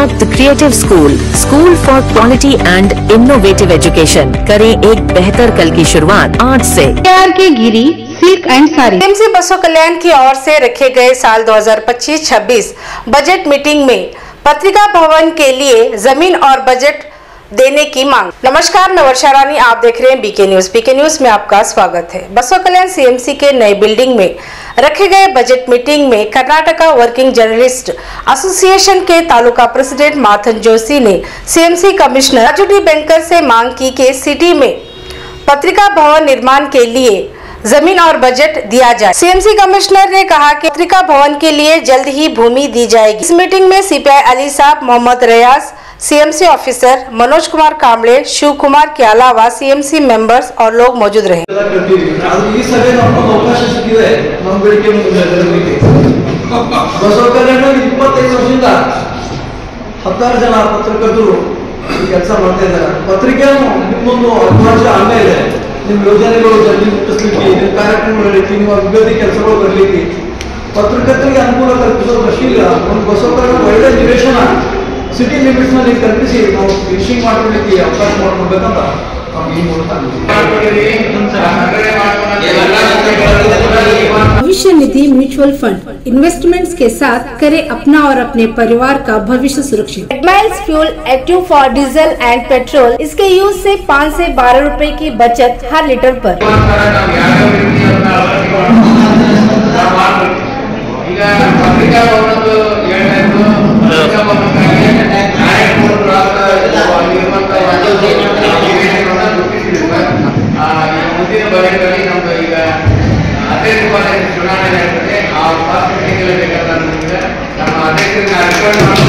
Unlock the creative school for quality and innovative education। करें एक बेहतर कल की शुरुआत आज से। के गिरी सिल्क एंड साड़ी। सीएमसी बसों कल्याण की ओर से रखे गए साल 2025-26 बजट मीटिंग में पत्रिका भवन के लिए जमीन और बजट देने की मांग। नमस्कार, मैं वर्षा रानी, आप देख रहे हैं बीके न्यूज में आपका स्वागत है। बसों कल्याण सीएमसी के नई बिल्डिंग में रखे गए बजट मीटिंग में कर्नाटका वर्किंग जर्नलिस्ट एसोसिएशन के तालुका प्रेसिडेंट माथन जोशी ने CMC commissioner Raju D banker से मांग की कि सिटी में पत्रिका भवन निर्माण के लिए जमीन और बजट दिया जाए। सीएमसी कमिश्नर ने कहा कि पत्रिका भवन के लिए जल्द ही भूमि दी जाएगी। इस मीटिंग में सीपीआई अली साहब, मोहम्मद रियाज, सीएमसी ऑफिसर मनोज कुमार कांबळे, शिव कुमार के अलावा सीएमसी मेंबर्स और लोग मौजूद रहे। ನಿಮ್ಮ ಯೋಜನೆಗಳು ಜಲ್ದಿ ಮುಟ್ಟಿಸಲಿಕ್ಕೆ, ನಿಮ್ಮ ಕಾರ್ಯಕ್ರಮಗಳಿಗೆ, ನಿಮ್ಮ ಅಭಿವೃದ್ಧಿ ಕೆಲಸಗಳು ಬರಲಿಕ್ಕೆ ಪತ್ರಕರ್ತರಿಗೆ ಅನುಕೂಲ ಕಲ್ಪಿಸೋ ದೃಷ್ಟಿಯಿಂದ ಒಂದು ಬಸವಕಲ್ಯಾಣ ಒಳ್ಳೆ ನಿವೇಶನ ಸಿಟಿ ಲಿಮಿಟ್ಸ್ ನಲ್ಲಿ ಕಲ್ಪಿಸಿ ನಾವು ಫಿನಿಶಿಂಗ್ ಮಾಡ್ಕೊಳ್ಳಿಕ್ಕೆ ಅವಕಾಶ ಮಾಡಿಕೊಡ್ಬೇಕಂತ ನಾವು ಈ ಮೂಲಕ भविष्य निधि म्यूचुअल फंड इन्वेस्टमेंट्स के साथ करे अपना और अपने परिवार का भविष्य सुरक्षित। Miles fuel active for diesel and petrol, इसके यूज से 5 से 12 रुपए की बचत हर लीटर पर। ಚುನಾವಣೆ ಆಗ್ತದೆ, ಆ ಪಾಸ್ ಬೇಕಾದ ನಮ್ಮ ಅಧ್ಯಕ್ಷರನ್ನ